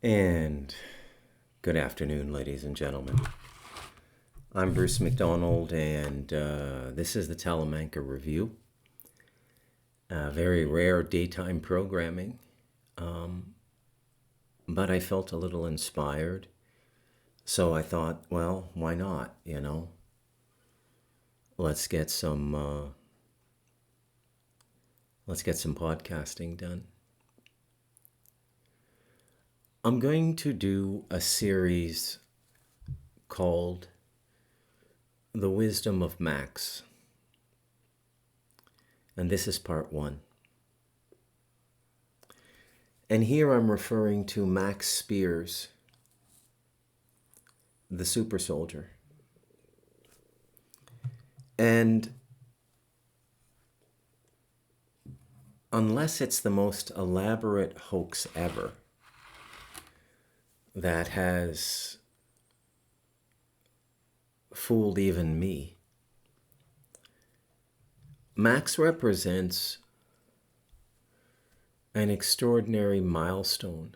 And good afternoon, ladies and gentlemen. I'm Bruce McDonald, and this is the Talamanca Review. Very rare daytime programming, but I felt a little inspired. So I thought, well, why not, Let's get some podcasting done. I'm going to do a series called The Wisdom of Max. And this is part 1. And here I'm referring to Max Spears, the super soldier. And unless it's the most elaborate hoax ever that has fooled even me, Max represents an extraordinary milestone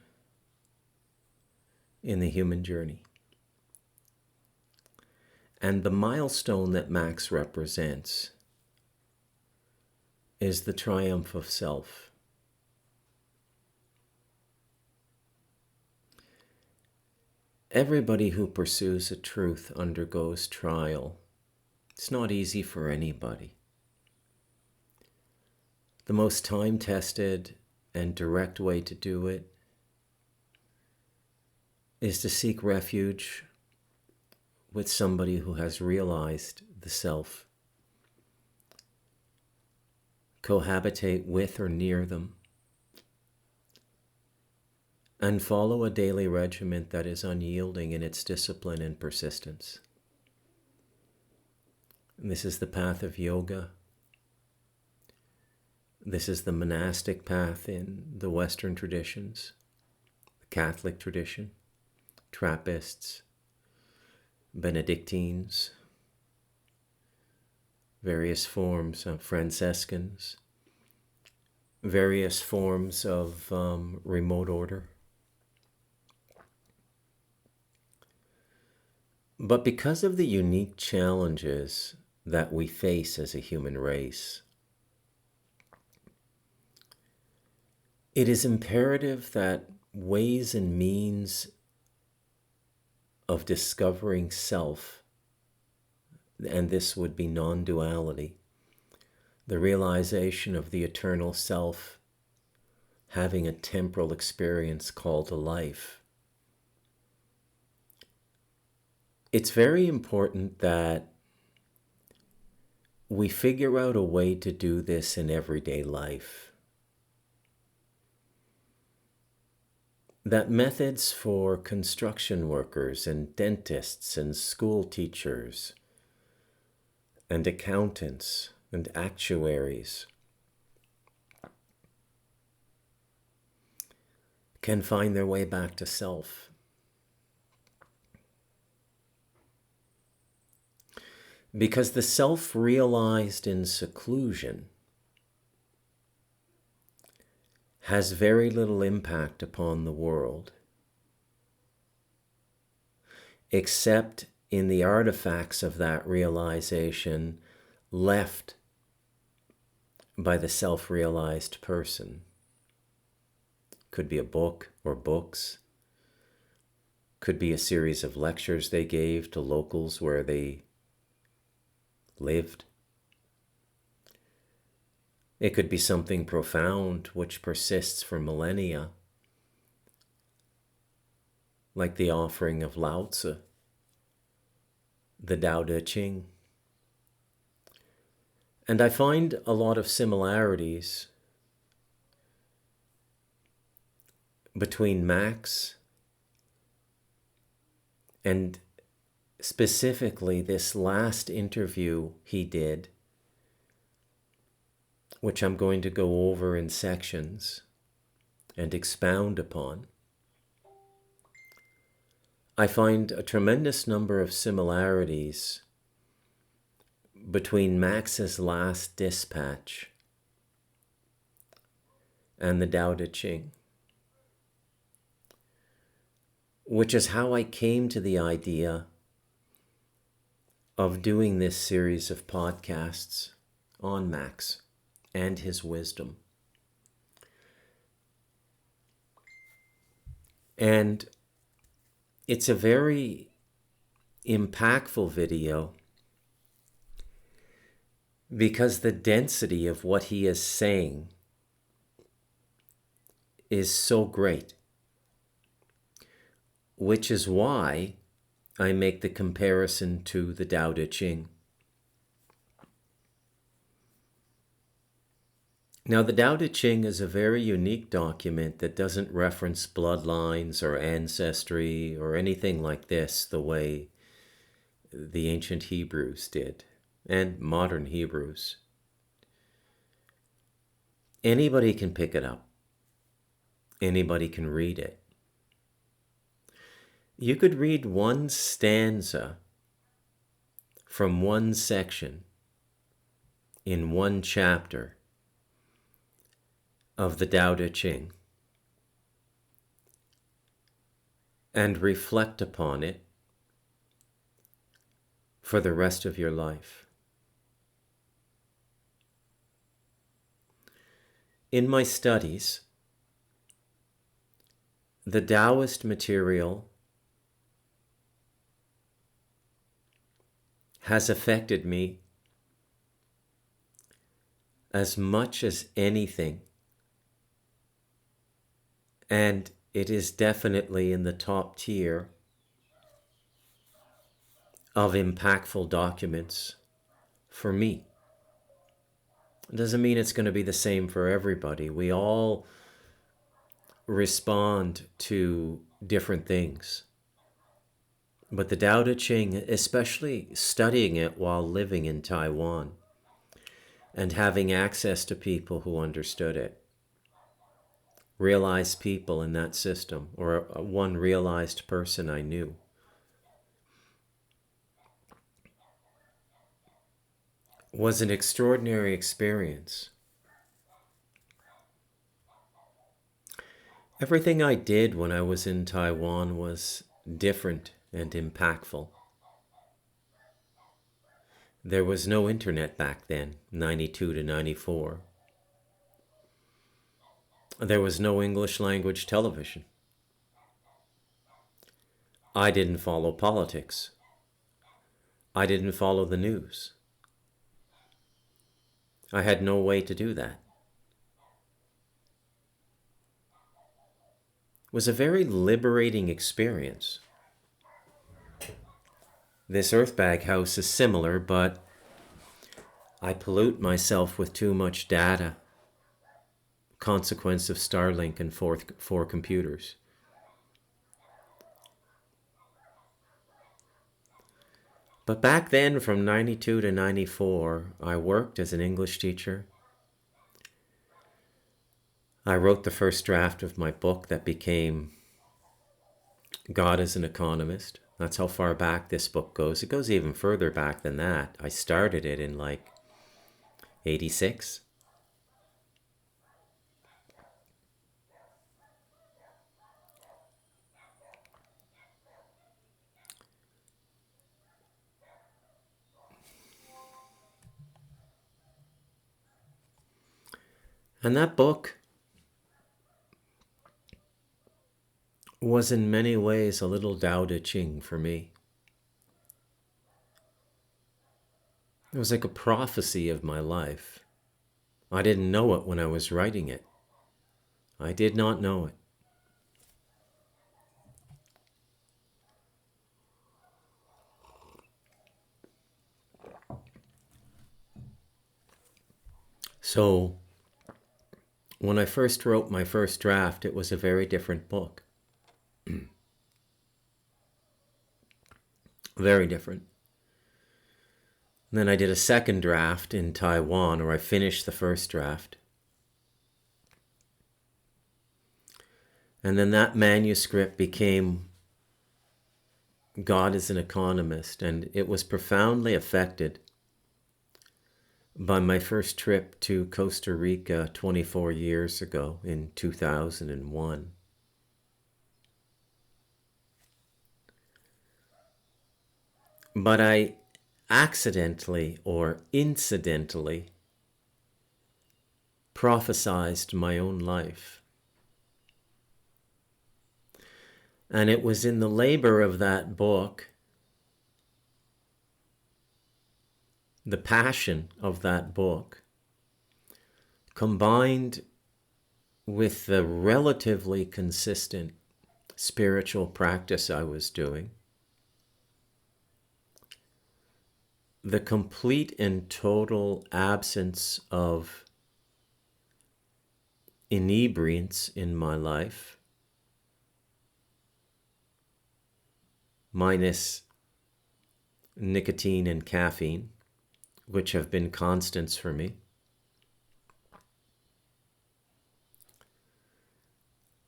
in the human journey. And the milestone that Max represents is the triumph of self. Everybody who pursues a truth undergoes trial. It's not easy for anybody. The most time-tested and direct way to do it is to seek refuge with somebody who has realized the self. Cohabitate with or near them, and follow a daily regimen that is unyielding in its discipline and persistence. And this is the path of yoga. This is the monastic path in the Western traditions, the Catholic tradition, Trappists, Benedictines, various forms of Franciscans, various forms of remote order. But because of the unique challenges that we face as a human race, it is imperative that ways and means of discovering self, and this would be non-duality, the realization of the eternal self having a temporal experience called a life. It's very important that we figure out a way to do this in everyday life. That methods for construction workers and dentists and school teachers and accountants and actuaries can find their way back to self. Because the self realized in seclusion has very little impact upon the world, except in the artifacts of that realization left by the self-realized person. Could be a book or books, could be a series of lectures they gave to locals where they lived. It could be something profound which persists for millennia, like the offering of Lao Tzu, the Tao Te Ching. And I find a lot of similarities between Max and specifically this last interview he did, which I'm going to go over in sections and expound upon. I find a tremendous number of similarities between Max's last dispatch and the Tao Te Ching. which is how I came to the idea of doing this series of podcasts on Max and his wisdom. And it's a very impactful video because the density of what he is saying is so great, which is why I make the comparison to the Tao Te Ching. Now, the Tao Te Ching is a very unique document that doesn't reference bloodlines or ancestry or anything like this the way the ancient Hebrews did, and modern Hebrews. Anybody can pick it up. Anybody can read it. You could read one stanza from one section in one chapter of the Tao Te Ching and reflect upon it for the rest of your life. In my studies, the Taoist material has affected me as much as anything, and it is definitely in the top tier of impactful documents for me. It doesn't mean it's going to be the same for everybody. We all respond to different things. But the Tao Te Ching, especially studying it while living in Taiwan and having access to people who understood it, realized people in that system, or one realized person I knew, was an extraordinary experience. Everything I did when I was in Taiwan was different and impactful. There was no internet back then, 92 to 94. There was no English language television. I didn't follow politics. I didn't follow the news. I had no way to do that. It was a very liberating experience. This Earthbag house is similar, but I pollute myself with too much data. Consequence of Starlink and four computers. But back then, from 92 to 94, I worked as an English teacher. I wrote the first draft of my book that became God as an Economist. That's how far back this book goes. It goes even further back than that. I started it in like 86. And that book was in many ways a little Tao Te Ching for me. It was like a prophecy of my life. I didn't know it when I was writing it. I did not know it. So, when I first wrote my first draft, it was a very different book. Very different. And then I did a second draft in Taiwan, or I finished the first draft. And then that manuscript became God as an Economist, and it was profoundly affected by my first trip to Costa Rica 24 years ago in 2001. But I accidentally or incidentally prophesized my own life. And it was in the labor of that book, the passion of that book, combined with the relatively consistent spiritual practice I was doing, the complete and total absence of inebriants in my life, minus nicotine and caffeine, which have been constants for me,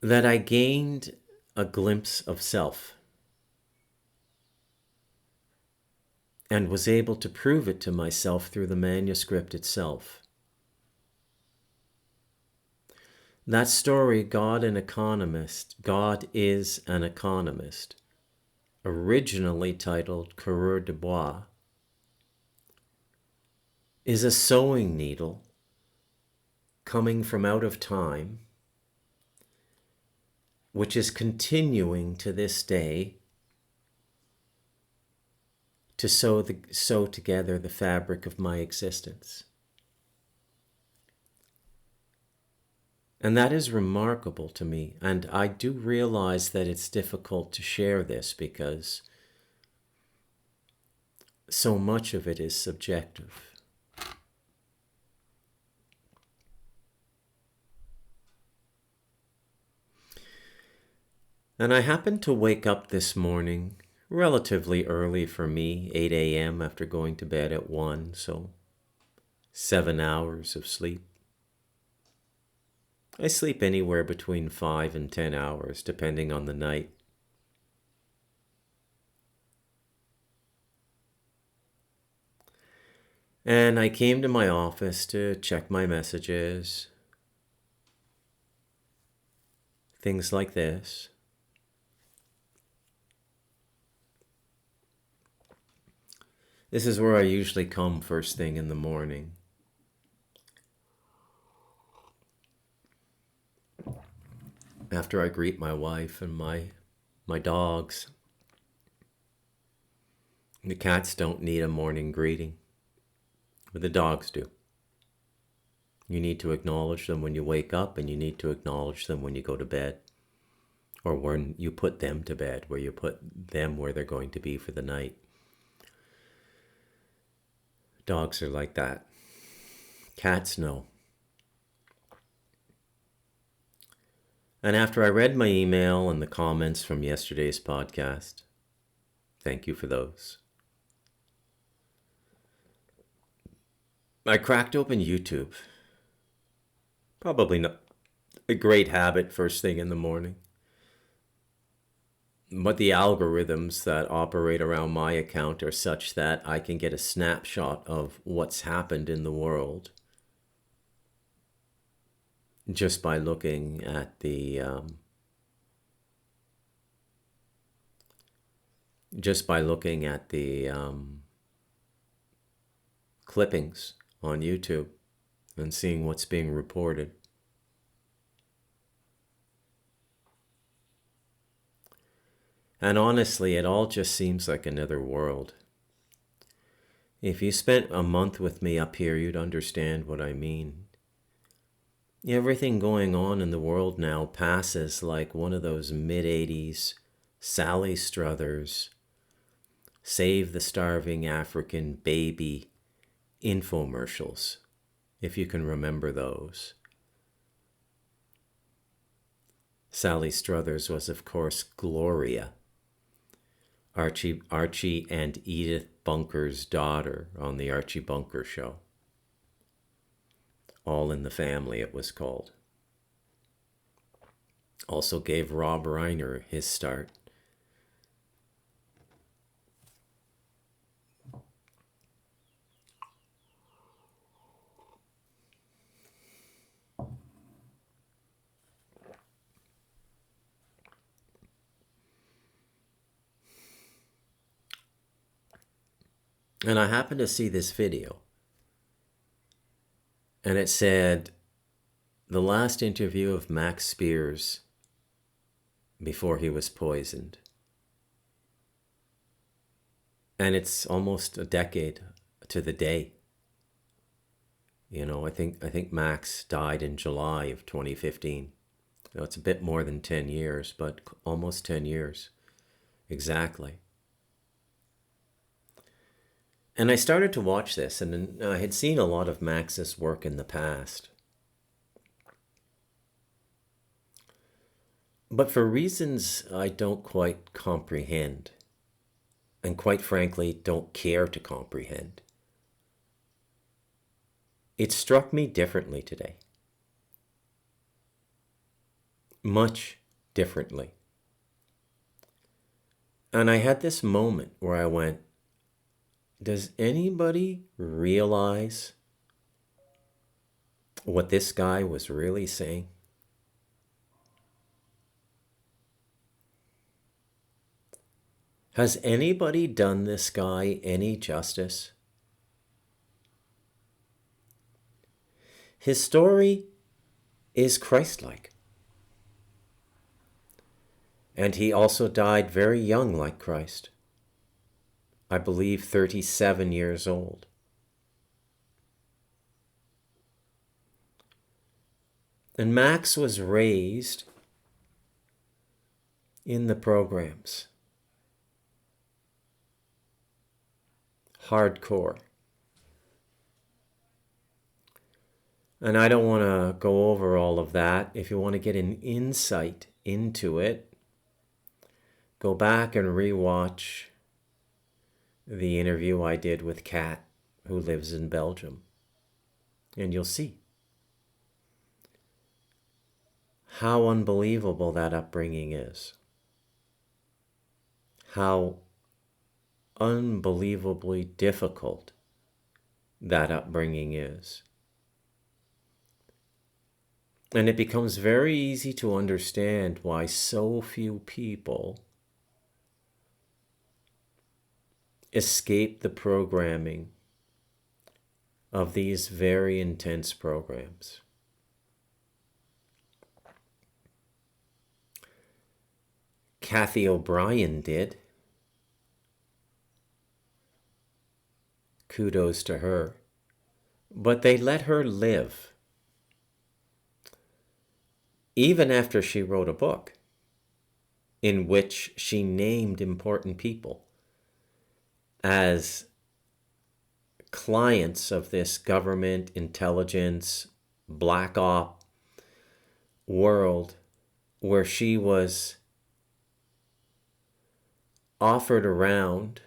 that I gained a glimpse of self and was able to prove it to myself through the manuscript itself. That story, God is an Economist, originally titled Coureur de Bois, is a sewing needle coming from out of time, which is continuing to this day to sew together the fabric of my existence. And that is remarkable to me. And I do realize that it's difficult to share this because so much of it is subjective. And I happened to wake up this morning relatively early for me, 8 a.m. after going to bed at 1, so 7 hours of sleep. I sleep anywhere between 5 and 10 hours, depending on the night. And I came to my office to check my messages, things like this. This is where I usually come first thing in the morning. After I greet my wife and my dogs. The cats don't need a morning greeting, but the dogs do. You need to acknowledge them when you wake up, and you need to acknowledge them when you go to bed, or when you put them to bed, where you put them where they're going to be for the night. Dogs are like that. Cats know. And after I read my email and the comments from yesterday's podcast, thank you for those, I cracked open YouTube. Probably not a great habit first thing in the morning. But the algorithms that operate around my account are such that I can get a snapshot of what's happened in the world just by looking at the clippings on YouTube and seeing what's being reported. And honestly, it all just seems like another world. If you spent a month with me up here, you'd understand what I mean. Everything going on in the world now passes like one of those mid-80s Sally Struthers Save the Starving African Baby infomercials, if you can remember those. Sally Struthers was, of course, Gloria, Archie and Edith Bunker's daughter on the Archie Bunker Show. All in the Family, it was called. Also gave Rob Reiner his start. And I happened to see this video. And it said, the last interview of Max Spiers before he was poisoned. And it's almost a decade to the day. You know, I think Max died in July of 2015. You know, it's a bit more than 10 years, but almost 10 years. Exactly. And I started to watch this, and I had seen a lot of Max's work in the past. But for reasons I don't quite comprehend, and quite frankly, don't care to comprehend, it struck me differently today. Much differently. And I had this moment where I went, does anybody realize what this guy was really saying? Has anybody done this guy any justice? His story is Christ-like. And he also died very young like Christ. I believe 37 years old. And Max was raised in the programs. Hardcore. And I don't want to go over all of that. If you want to get an insight into it, go back and rewatch the interview I did with Kat, who lives in Belgium. And you'll see how unbelievable that upbringing is. How unbelievably difficult that upbringing is. And it becomes very easy to understand why so few people escape the programming of these very intense programs. Kathy O'Brien did. Kudos to her. But they let her live. Even after she wrote a book in which she named important people as clients of this government, intelligence, black op world, where she was offered around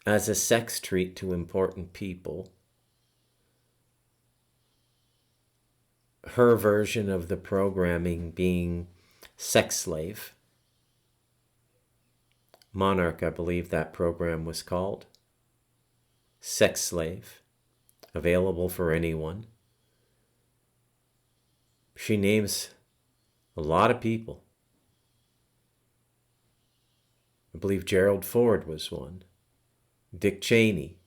as a sex treat to important people. Her version of the programming being Sex Slave. Monarch, I believe that program was called. Sex Slave. Available for anyone. She names a lot of people. I believe Gerald Ford was one. Dick Cheney.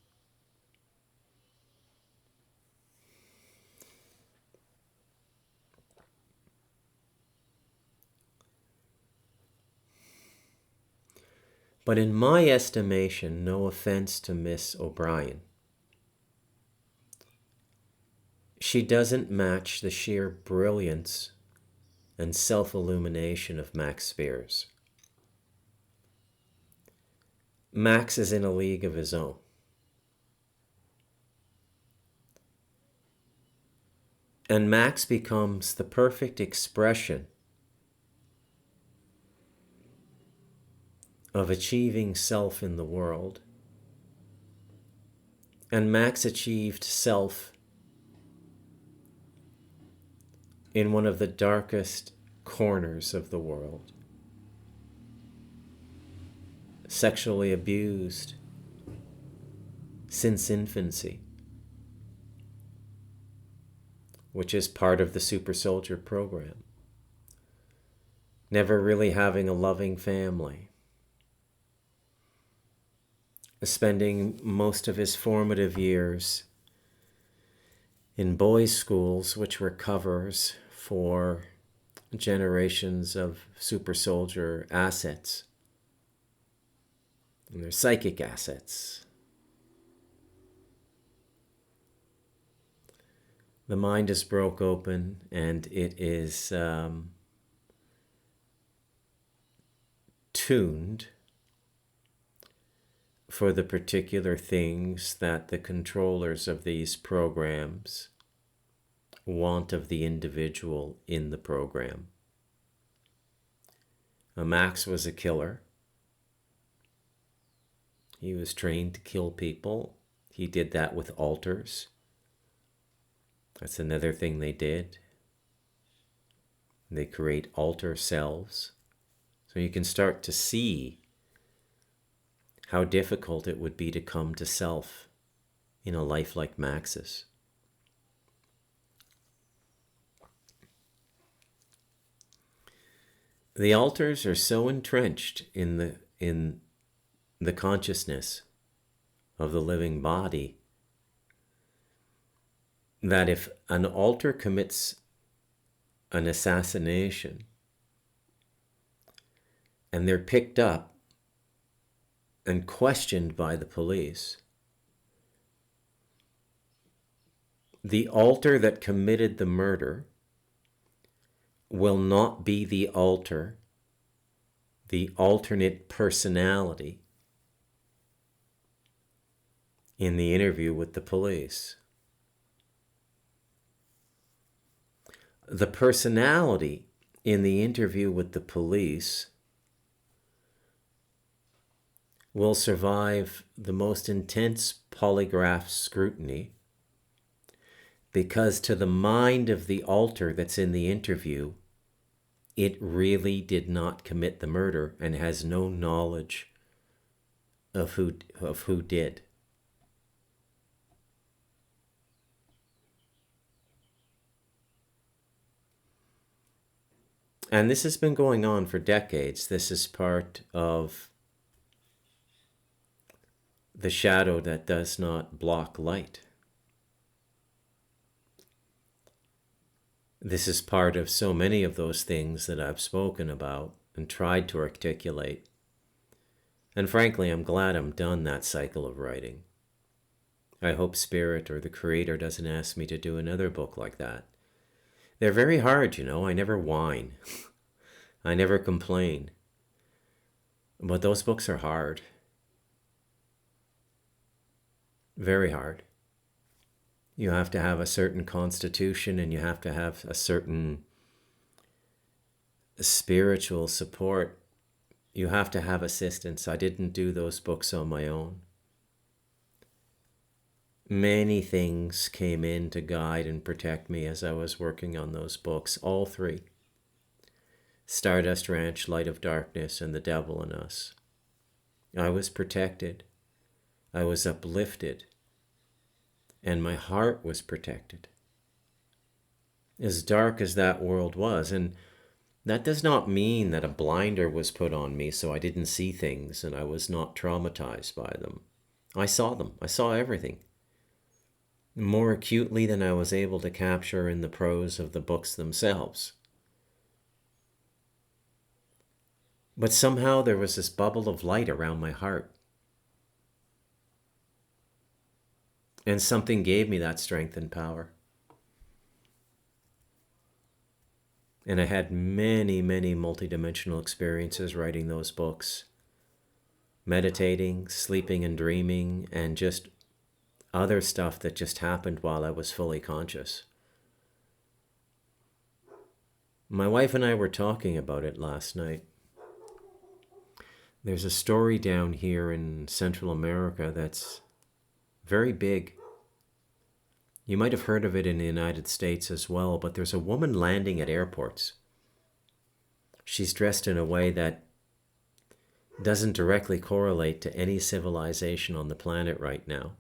But in my estimation, no offense to Miss O'Brien, she doesn't match the sheer brilliance and self-illumination of Max Spiers. Max is in a league of his own. And Max becomes the perfect expression of achieving self in the world. And Max achieved self in one of the darkest corners of the world. Sexually abused since infancy, which is part of the Super Soldier program. Never really having a loving family. spending most of his formative years in boys' schools, which were covers for generations of super soldier assets and their psychic assets. The mind is broke open, and it is tuned for the particular things that the controllers of these programs want of the individual in the program. Max was a killer. He was trained to kill people. He did that with alters. That's another thing they did. They create alter selves. So you can start to see how difficult it would be to come to self in a life like Max's. The alters are so entrenched in the consciousness of the living body that if an alter commits an assassination and they're picked up and questioned by the police, the alter that committed the murder will not be the alter, the alternate personality in the interview with the police. The personality in the interview with the police will survive the most intense polygraph scrutiny, because to the mind of the alter that's in the interview, it really did not commit the murder and has no knowledge of who did. And this has been going on for decades. This is part of the shadow that does not block light. This is part of so many of those things that I've spoken about and tried to articulate. And frankly, I'm glad I'm done that cycle of writing. I hope Spirit or the Creator doesn't ask me to do another book like that. They're very hard, you know. I never whine. I never complain. But those books are hard. Very hard. You have to have a certain constitution, and you have to have a certain spiritual support. You have to have assistance. I didn't do those books on my own. Many things came in to guide and protect me as I was working on those books, all three. Stardust Ranch, Light of Darkness, and The Devil in Us. I was protected. I was uplifted. And my heart was protected. As dark as that world was, and that does not mean that a blinder was put on me so I didn't see things and I was not traumatized by them. I saw them. I saw everything. More acutely than I was able to capture in the prose of the books themselves. But somehow there was this bubble of light around my heart. And something gave me that strength and power. And I had many, many multidimensional experiences writing those books. Meditating, sleeping and dreaming, and just other stuff that just happened while I was fully conscious. My wife and I were talking about it last night. There's a story down here in Central America that's very big. You might have heard of it in the United States as well, but there's a woman landing at airports. She's dressed in a way that doesn't directly correlate to any civilization on the planet right now.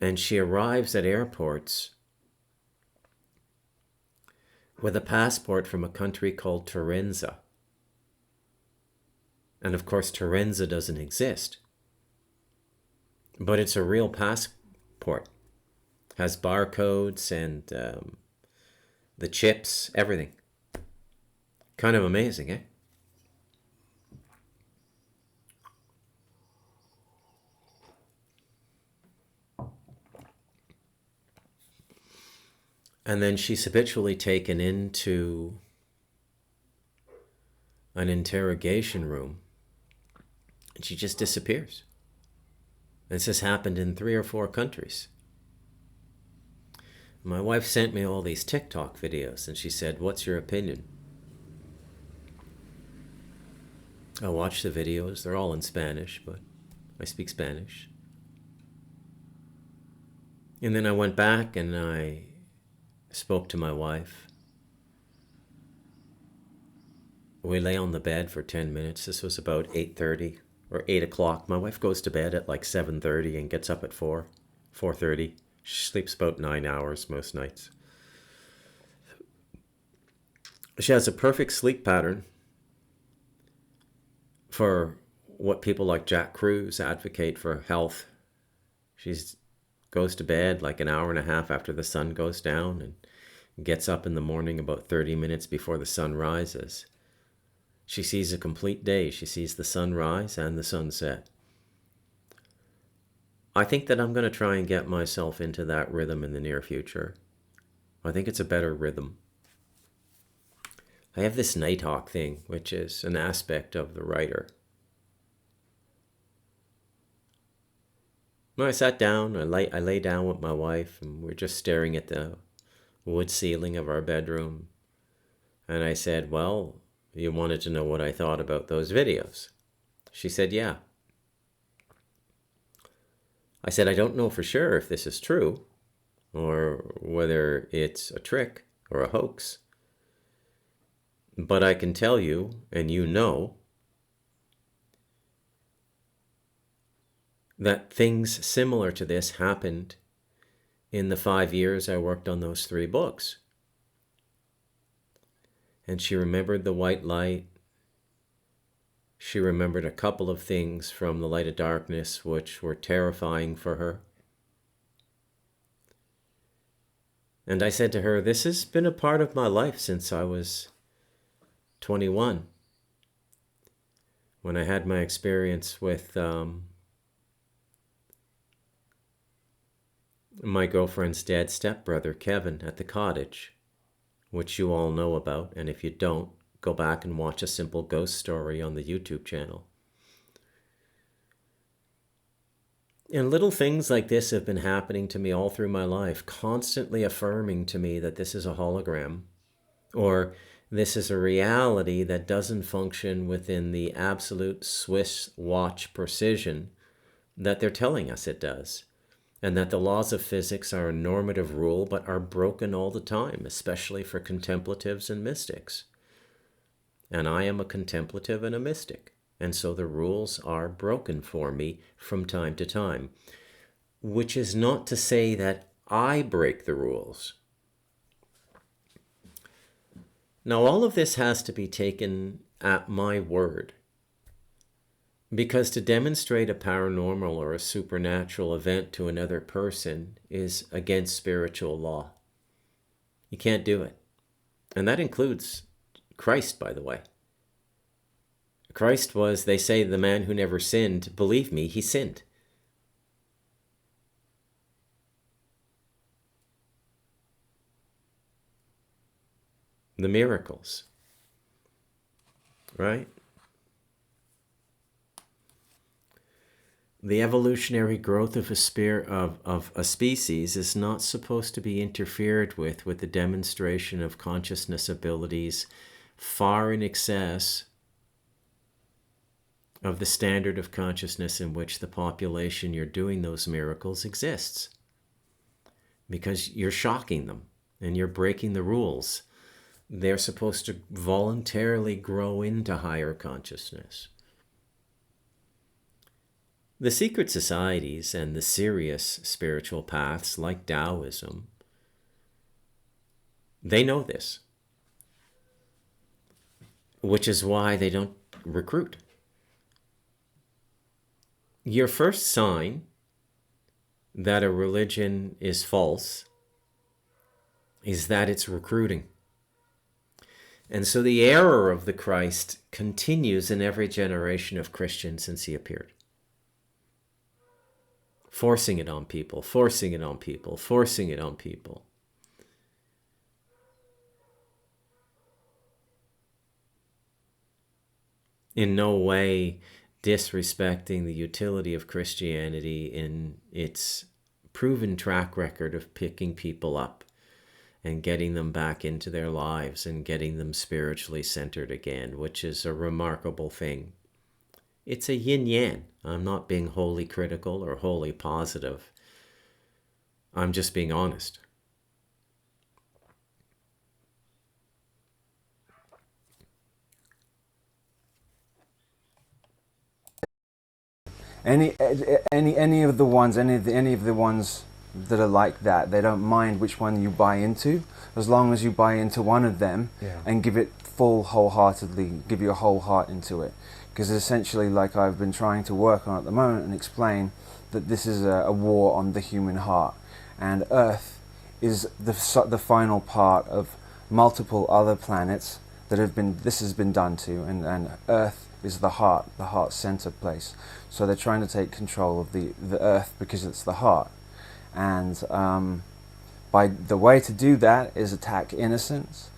And she arrives at airports with a passport from a country called Terenza. And of course, Terenza doesn't exist. But it's a real passport. Has barcodes and the chips, everything. Kind of amazing, eh? And then she's habitually taken into an interrogation room and she just disappears. This has happened in 3 or 4 countries. My wife sent me all these TikTok videos and she said, "What's your opinion?" I watched the videos. They're all in Spanish, but I speak Spanish. And then I went back and I spoke to my wife. We lay on the bed for 10 minutes. This was about 8:30 or 8 o'clock. My wife goes to bed at like 7:30 and gets up at 4:30. She sleeps about 9 hours most nights. She has a perfect sleep pattern for what people like Jack Kruse advocate for health. She goes to bed like an hour and a half after the sun goes down and gets up in the morning about 30 minutes before the sun rises. She sees a complete day. She sees the sunrise and the sunset. I think that I'm going to try and get myself into that rhythm in the near future. I think it's a better rhythm. I have this Nighthawk thing, which is an aspect of the writer. When I sat down, I lay down with my wife, and we're just staring at the wood ceiling of our bedroom. And I said, "Well, you wanted to know what I thought about those videos." She said, "Yeah." I said, "I don't know for sure if this is true, or whether it's a trick or a hoax. But I can tell you, and you know, that things similar to this happened in the 5 years I worked on those 3 books." And she remembered the white light. She remembered a couple of things from The Light of Darkness which were terrifying for her. And I said to her, "This has been a part of my life since I was 21, when I had my experience with my girlfriend's dead stepbrother, Kevin, at the cottage, which you all know about. And if you don't, go back and watch A Simple Ghost Story on the YouTube channel. And little things like this have been happening to me all through my life, constantly affirming to me that this is a hologram, or this is a reality that doesn't function within the absolute Swiss watch precision that they're telling us it does, and that the laws of physics are a normative rule but are broken all the time, especially for contemplatives and mystics. And I am a contemplative and a mystic, and so the rules are broken for me from time to time, which is not to say that I break the rules. Now, all of this has to be taken at my word, because to demonstrate a paranormal or a supernatural event to another person is against spiritual law. You can't do it. And that includes Christ, by the way. Christ was, they say, the man who never sinned. Believe me, he sinned. The miracles, right? The evolutionary growth of a species is not supposed to be interfered with the demonstration of consciousness abilities far in excess of the standard of consciousness in which the population you're doing those miracles exists. Because you're shocking them and you're breaking the rules. They're supposed to voluntarily grow into higher consciousness. The secret societies and the serious spiritual paths like Taoism, they know this, which is why they don't recruit. your first sign that a religion is false is that it's recruiting. And so the error of the Christ continues in every generation of Christians since he appeared. Forcing it on people, forcing it on people, forcing it on people. In no way disrespecting the utility of Christianity in its proven track record of picking people up and getting them back into their lives and getting them spiritually centered again, which is a remarkable thing. It's a yin-yang. I'm not being wholly critical or wholly positive. I'm just being honest. Any of the ones, any of the ones that are like that, they don't mind which one you buy into, as long as you buy into one of them, Yeah. and give it wholeheartedly, give your whole heart into it. Because essentially, like I've been trying to work on at the moment and explain, that this is a war on the human heart, and Earth is the final part of multiple other planets that this has been done to, and Earth is the heart center place. So they're trying to take control of the Earth because it's the heart, and by the way to do that is attack innocence.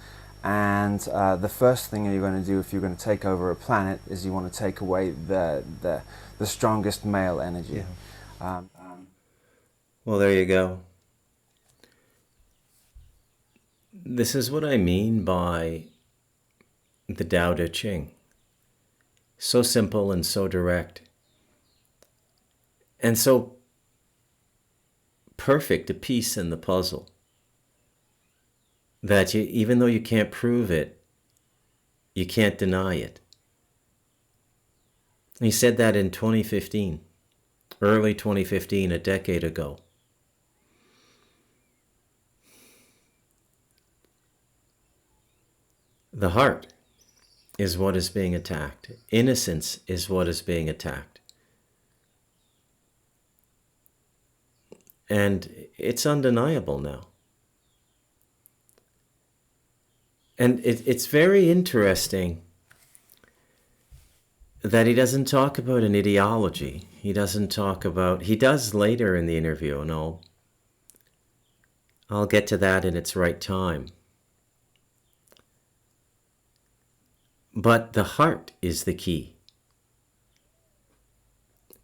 And the first thing you're going to do if you're going to take over a planet is you want to take away the strongest male energy. Yeah. Well, there you go. This is what I mean by the Tao Te Ching. So simple and so direct. And so perfect a piece in the puzzle that even though you can't prove it, you can't deny it. He said that in 2015, early 2015, a decade ago. The heart is what is being attacked. Innocence is what is being attacked. And it's undeniable now. And it's very interesting that he doesn't talk about an ideology. He does later in the interview, and I'll get to that in its right time. But the heart is the key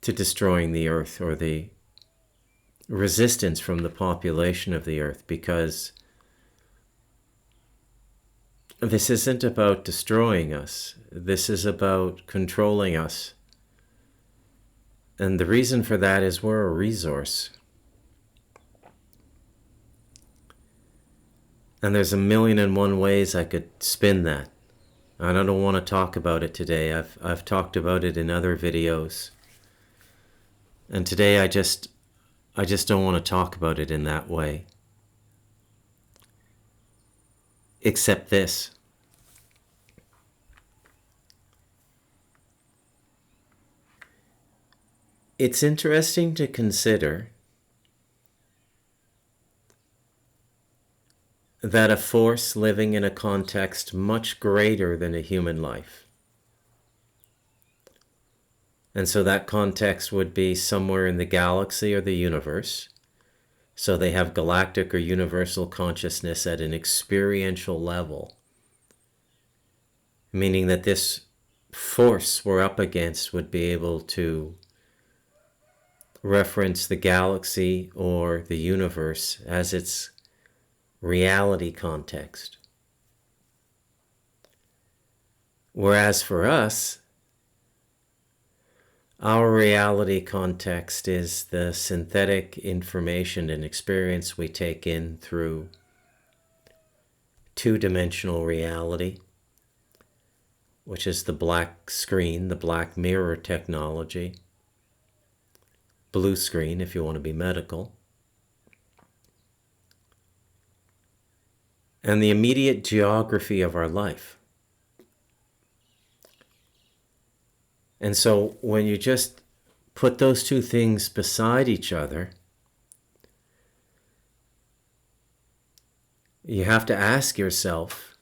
to destroying the earth, or the resistance from the population of the earth, because this isn't about destroying us. This is about controlling us. And the reason for that is we're a resource. And there's 1,000,001 ways I could spin that. And I don't want to talk about it today. I've talked about it in other videos. And today I just don't want to talk about it in that way. Except this. It's interesting to consider that a force living in a context much greater than a human life, and so that context would be somewhere in the galaxy or the universe, so they have galactic or universal consciousness at an experiential level, meaning that this force we're up against would be able to reference the galaxy or the universe as its reality context. Whereas for us, our reality context is the synthetic information and experience we take in through two-dimensional reality, which is the black screen, the black mirror technology, blue screen if you want to be medical, and the immediate geography of our life. And so when you just put those two things beside each other, you have to ask yourself,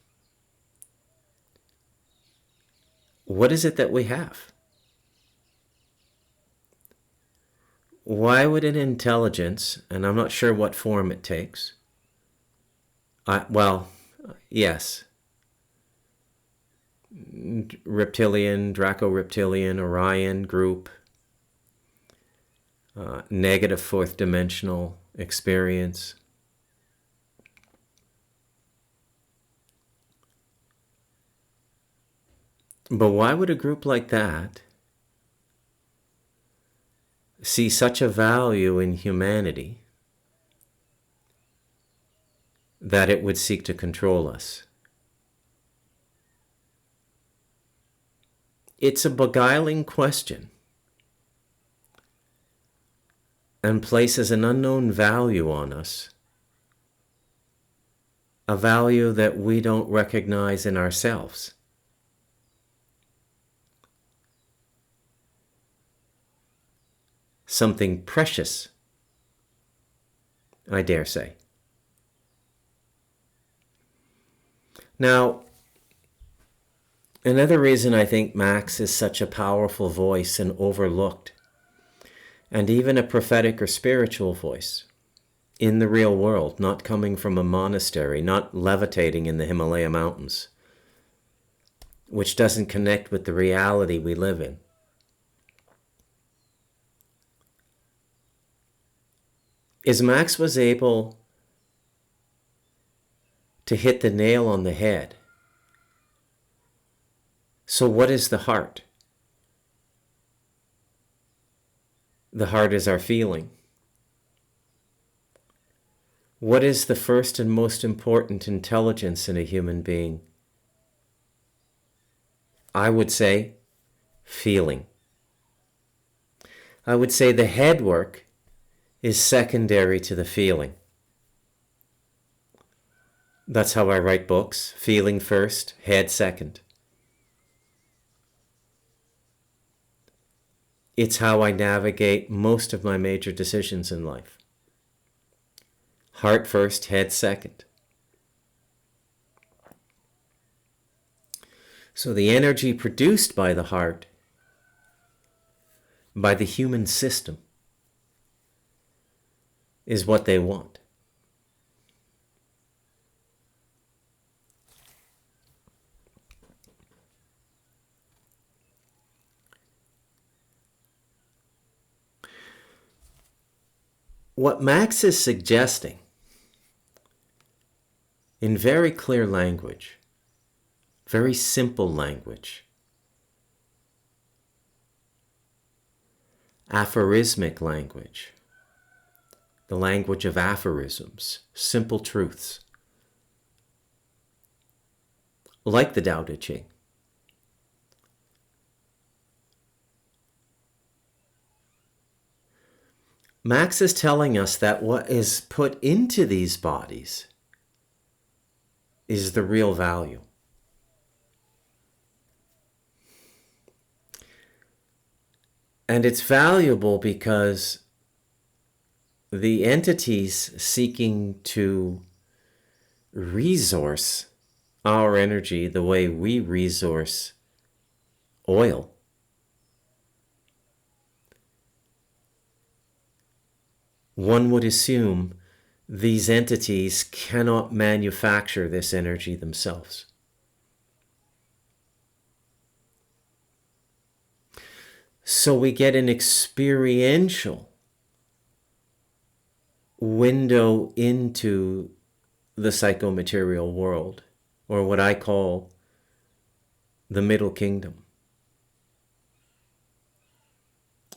what is it that we have? Why would an intelligence, and I'm not sure what form it takes, yes, reptilian, Draco-reptilian, Orion group, negative fourth dimensional experience. But why would a group like that see such a value in humanity that it would seek to control us? It's a beguiling question and places an unknown value on us, a value that we don't recognize in ourselves. Something precious, I dare say. Now, another reason I think Max is such a powerful voice and overlooked, and even a prophetic or spiritual voice in the real world, not coming from a monastery, not levitating in the Himalaya mountains, which doesn't connect with the reality we live in, is Max was able to hit the nail on the head. So what is the heart? The heart is our feeling. What is the first and most important intelligence in a human being? I would say feeling. I would say the head work is secondary to the feeling. That's how I write books. Feeling first, head second. It's how I navigate most of my major decisions in life. Heart first, head second. So the energy produced by the heart, by the human system, is what they want. What Max is suggesting, in very clear language, very simple language, aphorismic language, the language of aphorisms, simple truths, like the Tao Te Ching. Max is telling us that what is put into these bodies is the real value. And it's valuable because the entities seeking to resource our energy the way we resource oil one would assume these entities cannot manufacture this energy themselves. So we get an experiential window into the psychomaterial world, or what I call the Middle Kingdom.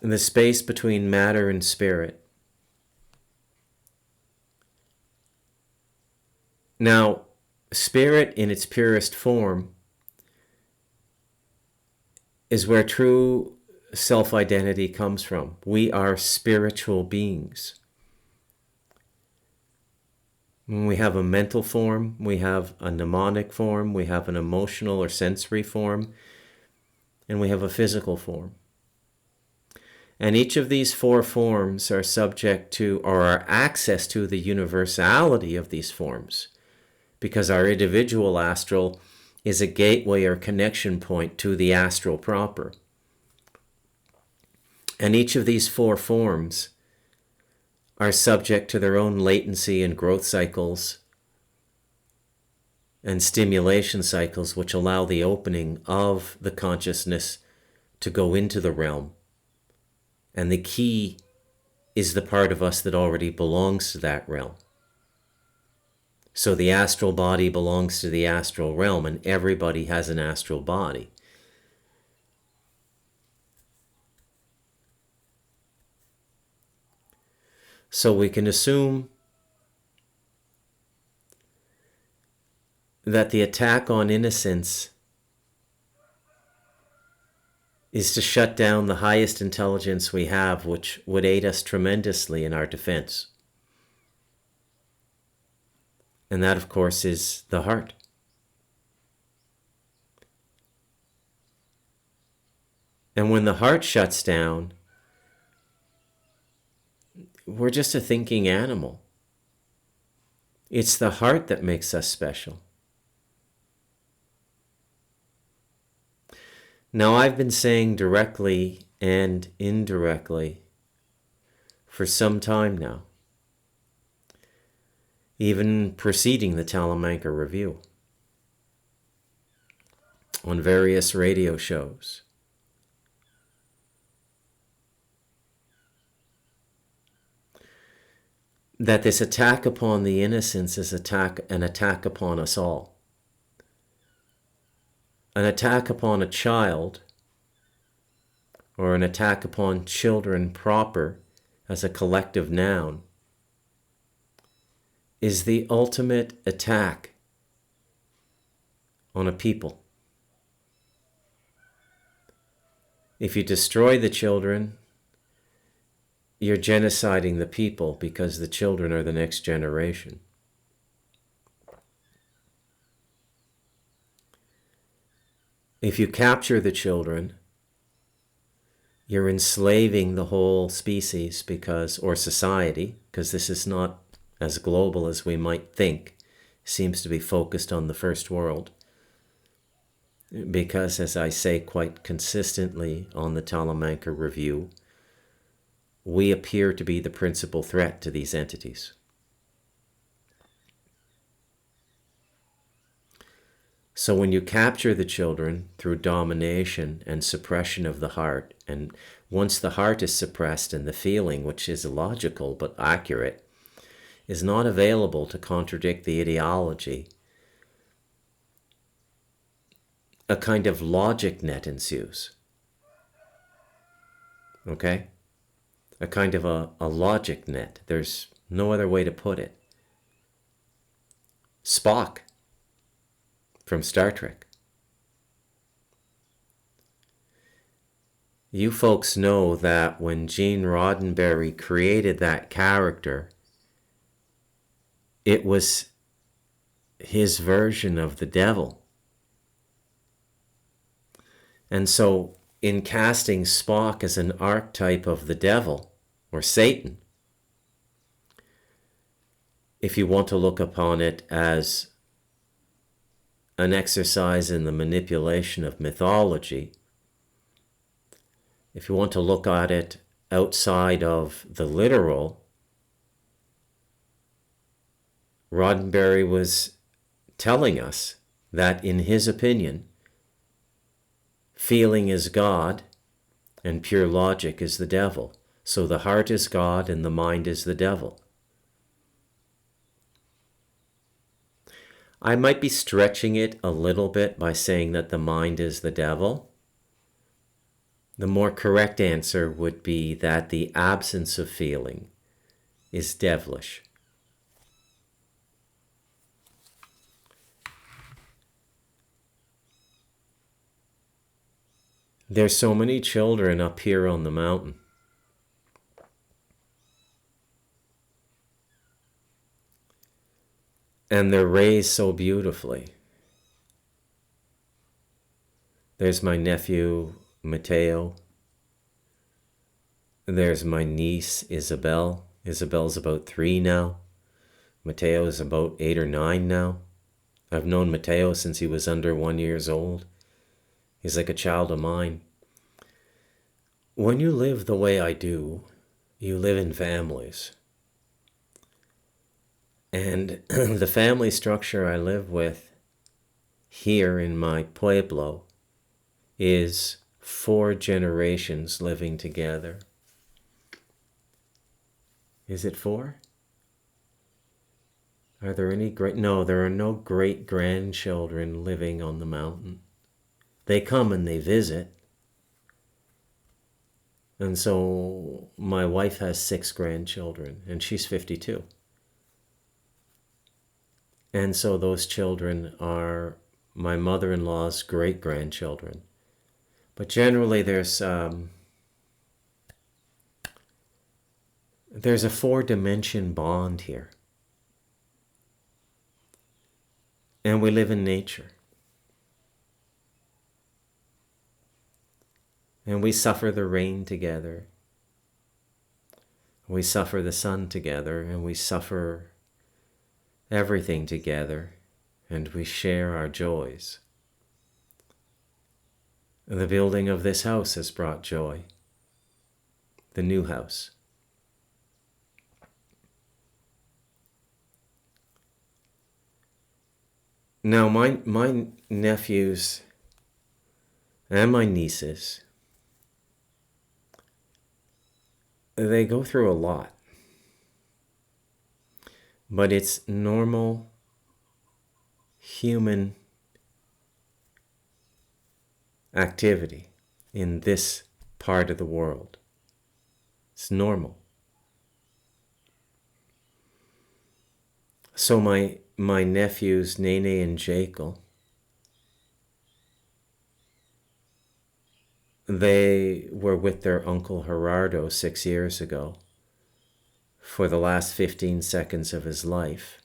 In the space between matter and spirit. Now, spirit in its purest form is where true self-identity comes from. We are spiritual beings. We have a mental form, we have a mnemonic form, we have an emotional or sensory form, and we have a physical form. And each of these four forms are subject to, or are access to, the universality of these forms, because our individual astral is a gateway or connection point to the astral proper. And each of these four forms are subject to their own latency and growth cycles and stimulation cycles, which allow the opening of the consciousness to go into the realm. And the key is the part of us that already belongs to that realm. So the astral body belongs to the astral realm, and everybody has an astral body. So we can assume that the attack on innocence is to shut down the highest intelligence we have, which would aid us tremendously in our defense. And that, of course, is the heart. And when the heart shuts down, we're just a thinking animal. It's the heart that makes us special. Now, I've been saying directly and indirectly for some time now, even preceding the Talamanca Review, on various radio shows. That this attack upon the innocence is an attack upon us all. An attack upon a child, or an attack upon children proper as a collective noun, is the ultimate attack on a people. If you destroy the children, you're genociding the people, because the children are the next generation. If you capture the children, you're enslaving the whole species or society, because this is not as global as we might think. It seems to be focused on the first world. Because, as I say quite consistently on the Talamanca Review, we appear to be the principal threat to these entities. So when you capture the children through domination and suppression of the heart, and once the heart is suppressed and the feeling, which is illogical but accurate, is not available to contradict the ideology, a kind of logic net ensues. Okay? A kind of a logic net. There's no other way to put it. Spock from Star Trek. You folks know that when Gene Roddenberry created that character, it was his version of the devil. And so, in casting Spock as an archetype of the devil, or Satan, if you want to look upon it as an exercise in the manipulation of mythology, if you want to look at it outside of the literal, Roddenberry was telling us that, in his opinion, feeling is God and pure logic is the devil. So the heart is God and the mind is the devil. I might be stretching it a little bit by saying that the mind is the devil. The more correct answer would be that the absence of feeling is devilish. There's so many children up here on the mountain. And they're raised so beautifully. There's my nephew, Mateo. There's my niece, Isabel. Isabel's about 3 now. Mateo is about 8 or 9 now. I've known Mateo since he was under 1 year old. He's like a child of mine. When you live the way I do, you live in families. And the family structure I live with here in my pueblo is 4 generations living together. Is it 4? Are there any No, there are no great-grandchildren living on the mountain. They come and they visit. And so my wife has 6 grandchildren, and she's 52. And so those children are my mother-in-law's great-grandchildren. But generally there's a 4-dimension bond here. And we live in nature. And we suffer the rain together. We suffer the sun together, and we suffer everything together, and we share our joys. The building of this house has brought joy. The new house. Now, my nephews and my nieces, they go through a lot. But it's normal human activity in this part of the world. It's normal. So my nephews, Nene and Jekyll, they were with their uncle Gerardo 6 years ago for the last 15 seconds of his life,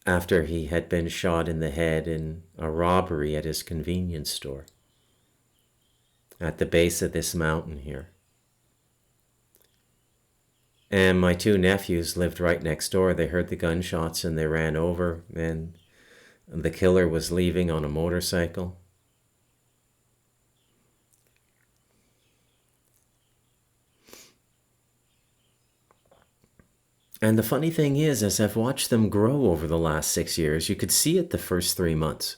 after he had been shot in the head in a robbery at his convenience store at the base of this mountain here. And my 2 nephews lived right next door. They heard the gunshots and they ran over, and the killer was leaving on a motorcycle. And the funny thing is, as I've watched them grow over the last 6 years, you could see it the first 3 months.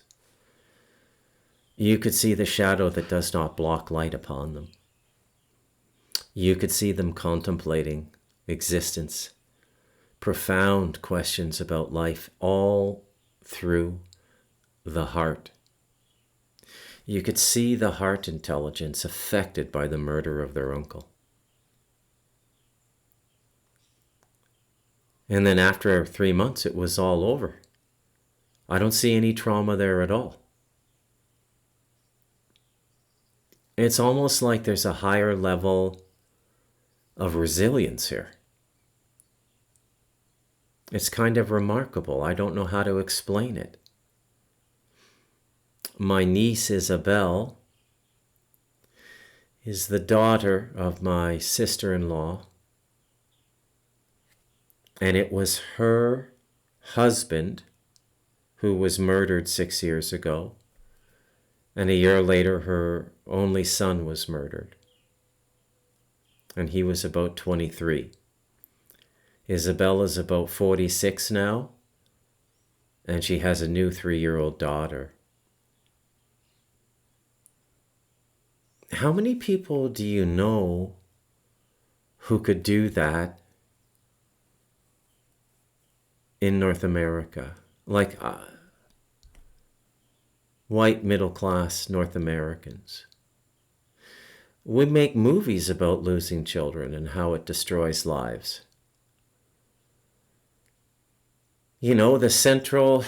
You could see the shadow that does not block light upon them. You could see them contemplating existence, profound questions about life, all through the heart. You could see the heart intelligence affected by the murder of their uncle. And then after 3 months, it was all over. I don't see any trauma there at all. It's almost like there's a higher level of resilience here. It's kind of remarkable. I don't know how to explain it. My niece Isabel is the daughter of my sister-in-law, and it was her husband who was murdered 6 years ago, and a year later her only son was murdered, and he was about 23. Isabel is about 46 now, and she has a new 3-year-old daughter. How many people do you know who could do that in North America? Like white middle-class North Americans. We make movies about losing children and how it destroys lives. You know, the central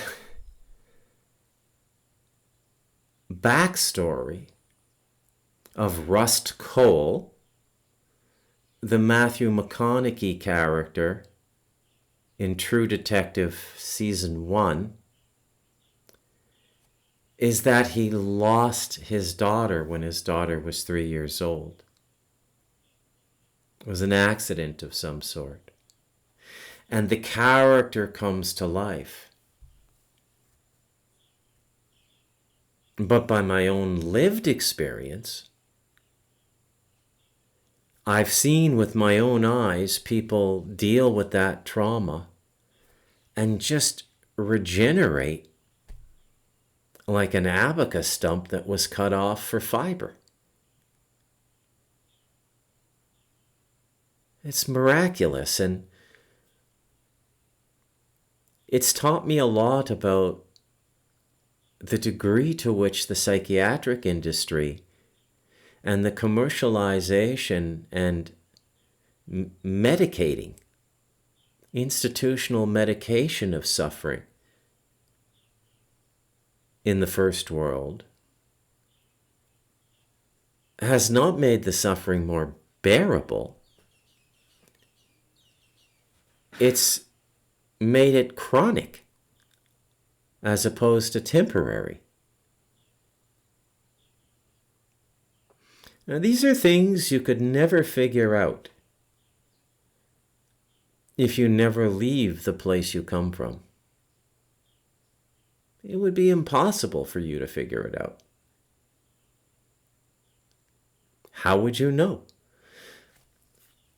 backstory of Rust Cohle, the Matthew McConaughey character in True Detective Season 1, is that he lost his daughter when his daughter was 3 years old. It was an accident of some sort. And the character comes to life. But by my own lived experience, I've seen with my own eyes people deal with that trauma and just regenerate like an abaca stump that was cut off for fiber. It's miraculous, and it's taught me a lot about the degree to which the psychiatric industry and the commercialization and medicating, institutional medication of suffering in the first world has not made the suffering more bearable. It's made it chronic as opposed to temporary. Now, these are things you could never figure out if you never leave the place you come from. It would be impossible for you to figure it out. How would you know?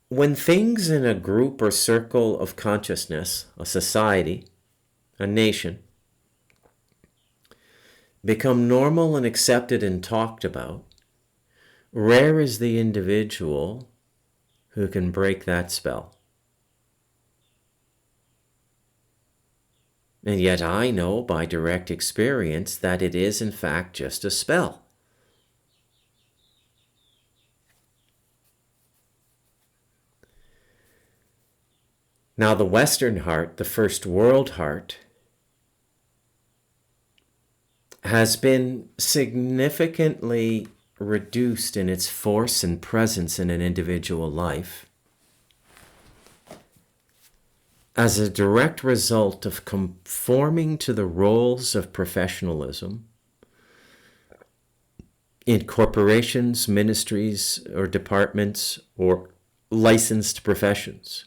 When things in a group or circle of consciousness, a society, a nation, become normal and accepted and talked about, rare is the individual who can break that spell. And yet I know by direct experience that it is in fact just a spell. Now the Western heart, the first world heart, has been significantly reduced in its force and presence in an individual life as a direct result of conforming to the roles of professionalism in corporations, ministries, or departments, or licensed professions,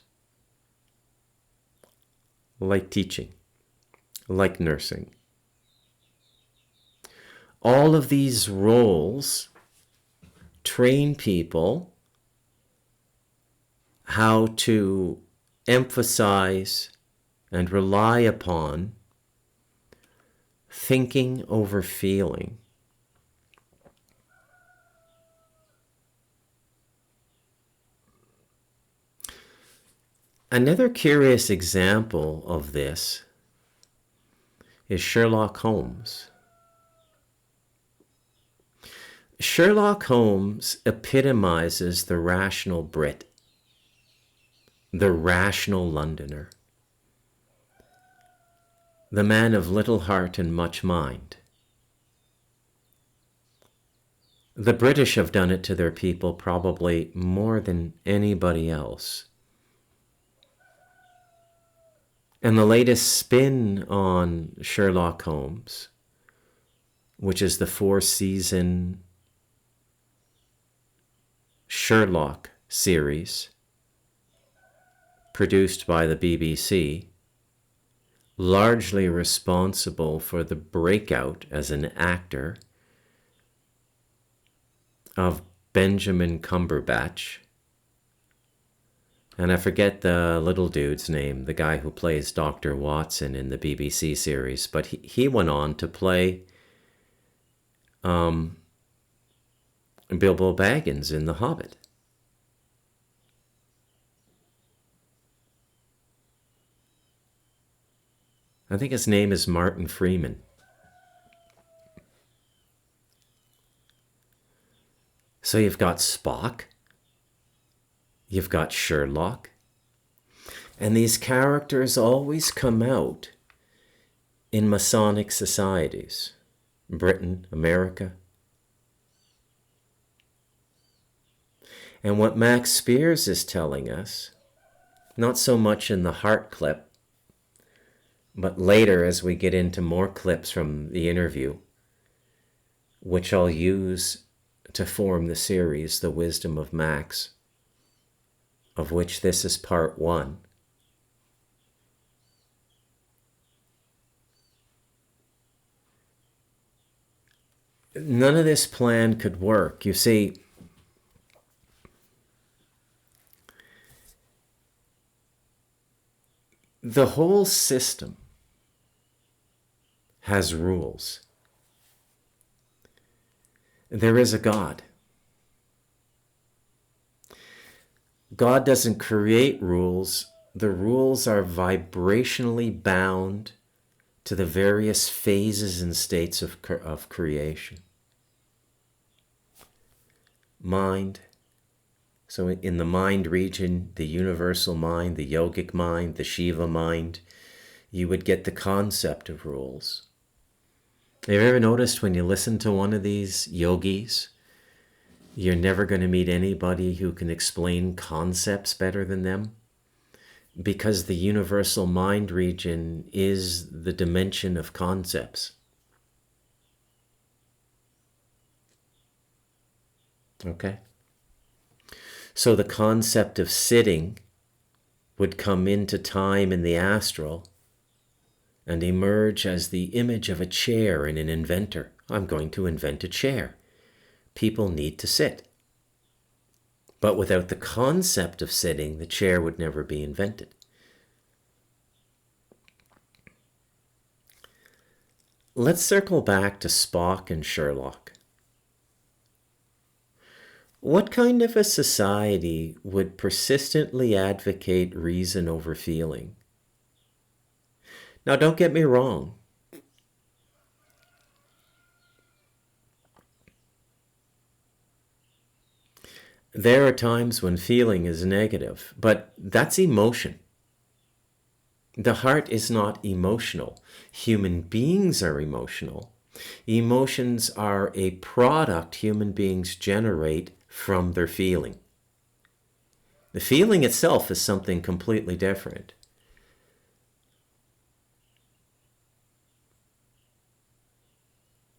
like teaching, like nursing. All of these roles train people how to emphasize and rely upon thinking over feeling. Another curious example of this is Sherlock Holmes. Sherlock Holmes epitomizes the rational Brit, the rational Londoner, the man of little heart and much mind. The British have done it to their people probably more than anybody else. And the latest spin on Sherlock Holmes, which is the 4-season Sherlock series produced by the BBC, largely responsible for the breakout as an actor of Benjamin Cumberbatch. And I forget the little dude's name, the guy who plays Dr. Watson in the BBC series, but he went on to play Bilbo Baggins in The Hobbit. I think his name is Martin Freeman. So you've got Spock, you've got Sherlock, and these characters always come out in Masonic societies, Britain, America. And what Max Spiers is telling us, not so much in the heart clip, but later as we get into more clips from the interview, which I'll use to form the series, The Wisdom of Max, of which this is part one, none of this plan could work. You see, the whole system has rules. There is a God. God doesn't create rules. The rules are vibrationally bound to the various phases and states of creation. Mind. So in the mind region, the universal mind, the yogic mind, the Shiva mind, you would get the concept of rules. Have you ever noticed when you listen to one of these yogis, you're never going to meet anybody who can explain concepts better than them? Because the universal mind region is the dimension of concepts. Okay? So the concept of sitting would come into time in the astral and emerge as the image of a chair in an inventor. I'm going to invent a chair. People need to sit. But without the concept of sitting, the chair would never be invented. Let's circle back to Spock and Sherlock. What kind of a society would persistently advocate reason over feeling? Now, don't get me wrong. There are times when feeling is negative, but that's emotion. The heart is not emotional. Human beings are emotional. Emotions are a product human beings generate from their feeling. The feeling itself is something completely different.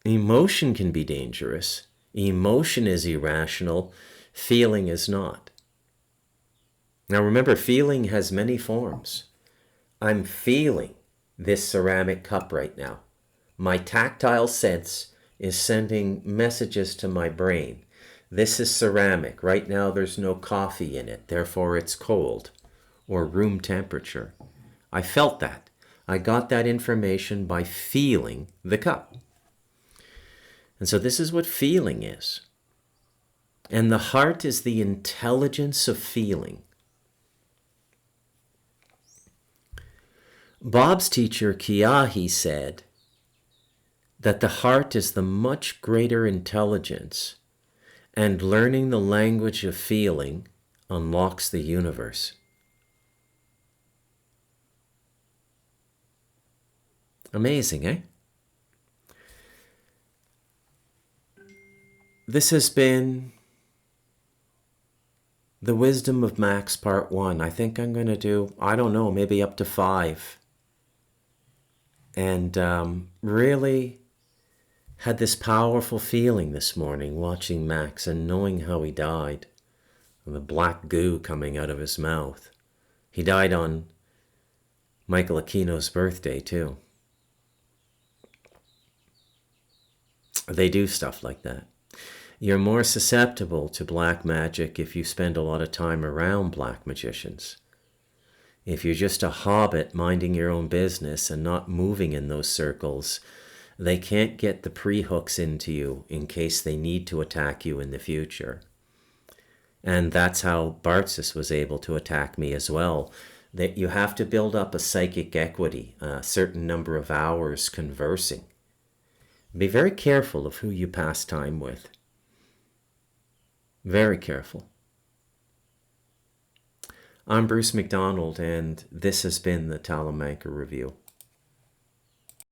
Emotion can be dangerous. Emotion is irrational. Feeling is not. Now remember, feeling has many forms. I'm feeling this ceramic cup right now. My tactile sense is sending messages to my brain. This is ceramic. Right now there's no coffee in it, therefore it's cold, or room temperature. I felt that. I got that information by feeling the cup. And so this is what feeling is. And the heart is the intelligence of feeling. Bob's teacher, Kiahi, said that the heart is the much greater intelligence, and learning the language of feeling unlocks the universe. Amazing, eh? This has been the Wisdom of Max Part 1. I think I'm going to do, I don't know, maybe up to 5. And really had this powerful feeling this morning watching Max and knowing how he died. And the black goo coming out of his mouth. He died on Michael Aquino's birthday too. They do stuff like that. You're more susceptible to black magic if you spend a lot of time around black magicians. If you're just a hobbit minding your own business and not moving in those circles, they can't get the pre-hooks into you in case they need to attack you in the future. And that's how Bartzis was able to attack me as well. That you have to build up a psychic equity, a certain number of hours conversing. Be very careful of who you pass time with. Very careful. I'm Bruce McDonald, and this has been the Talamanca Review.